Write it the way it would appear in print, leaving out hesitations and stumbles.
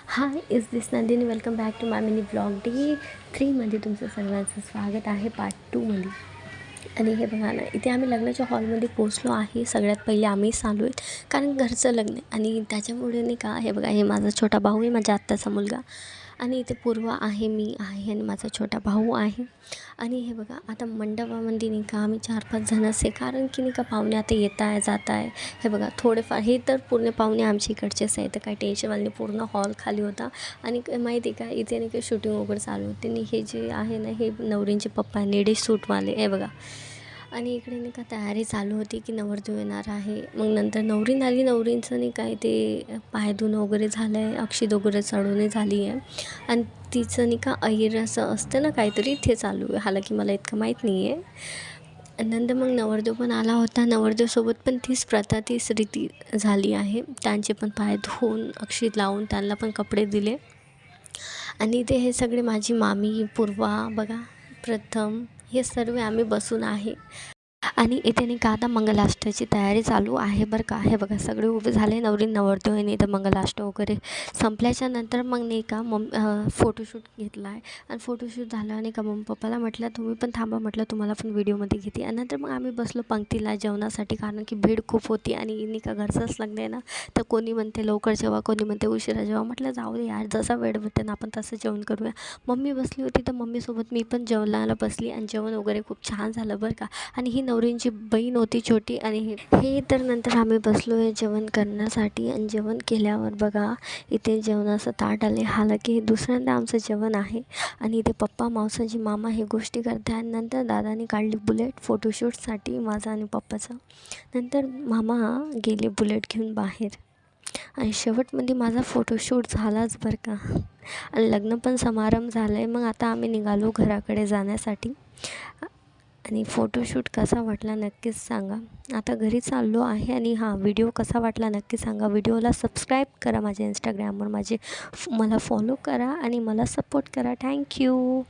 High, is this Nandini. Welcome back to my mini blog day 3मध्ये तुमचं सर्वांचं स्वागत आहे पार्ट 2मध्ये. आणि हे बघा ना, इथे आम्ही लग्नाच्या हॉलमध्ये पोचलो आहे. सगळ्यात पहिले आम्हीच आलो आहेत, कारण घरचं लग्न आहे. आणि त्याच्यामुळे नाही का, हे बघा, हे माझा छोटा भाऊ आहे, माझ्या आत्याचा मुलगा. आणि इथे पूर्व आहे, मी आहे आणि माझा छोटा भाऊ आहे. आणि हे बघा, आता मंडपामध्ये नाही का आम्ही 4-5 जणच आहे, कारण की नाही का पाहुणे आता येत आहे जात आहे. हे बघा, थोडेफार हे तर पूर्ण पाहुणे आमच्या इकडचेच आहे, तर काही टेन्शनवाले नाही. पूर्ण हॉल खाली होता. आणि माहिती आहे का, इथे नाही का शूटिंग वगैरे चालू होते. आणि हे जे आहे ना, हे नवरींचे पप्पा लेडीज सूटवाले, हे बघा. आणि इकडे नाही का तयारी चालू होती की नवरदेव येणार आहे. मग नंतर नवरी आली. नवरींचं नाही काय ते पाय धुणं वगैरे झालं आहे, अक्षित वगैरे चढवणे झाली आहे. आणि तिचं नाही का अहिर असं असतं ना काहीतरी, ते चालू आहे. हालाकी मला इतकं माहीत नाही आहे. नंतर मग नवरदेव पण आला होता. नवरदेवसोबत पण तीच प्रथा, तीच रीती झाली आहे. त्यांचे पण पाय धुवून अक्षित लावून त्यांना पण कपडे दिले. आणि ते हे सगळे माझी मामी, पूर्वा बघा, प्रथम, हे सर्व आम्ही बसून आहे. आणि इथे नाही का आता मंगलाष्टची तयारी चालू आहे बरं का. हे बघा, सगळे उभे झाले. नवरी नवरदेव आहे. नाही तर मंगलाष्ट वगैरे संपल्याच्या नंतर मग नाही का फोटोशूट घेतला आहे. आणि फोटोशूट झालं आणि का मम्मी पप्पाला म्हटलं तुम्ही पण थांबा, म्हटलं तुम्हाला पण व्हिडिओमध्ये घेते. आणि नंतर मग आम्ही बसलो पंक्तीला जेवणासाठी, कारण की भीड खूप होती. आणि नाही का घरचंच लग्न आहे ना, तर कोणी म्हणते लवकर जेवा, कोणी म्हणते उशिरा जेवा. म्हटलं जाऊ दे यार, जसा वेळ भेटते ना आपण तसं जेवण करूया. मम्मी बसली होती तर मम्मीसोबत मी पण जेवणाला बसली. आणि जेवण वगैरे खूप छान झालं बरं का. आणि ही नवरींची बहीण होती छोटी. आणि हे तर नंतर आम्ही बसलो आहे जेवण करण्यासाठी. आणि जेवण केल्यावर बघा, इथे जेवणाचं ताट आले. हालाकी हे दुसऱ्यांदा आमचं जेवण आहे. आणि इथे पप्पा, मावसाजी, मामा हे गोष्टी करते. आणि नंतर दादानी काढली बुलेट फोटोशूटसाठी, माझा आणि पप्पाचा. नंतर मामा गेले बुलेट घेऊन बाहेर. आणि शेवटमध्ये माझा फोटोशूट झालाच बरं का. आणि लग्न पण समारंभ झालं आहे. मग आता आम्ही निघालो घराकडे जाण्यासाठी. आणि फोटोशूट कसा वाटला नक्कीच सांगा. आता घरी चाललो आहे. आणि हां, व्हिडिओ कसा वाटला नक्की सांगा. व्हिडिओला सबस्क्राईब करा, माझ्या इंस्टाग्रामवर मला फॉलो करा आणि मला सपोर्ट करा. थँक्यू.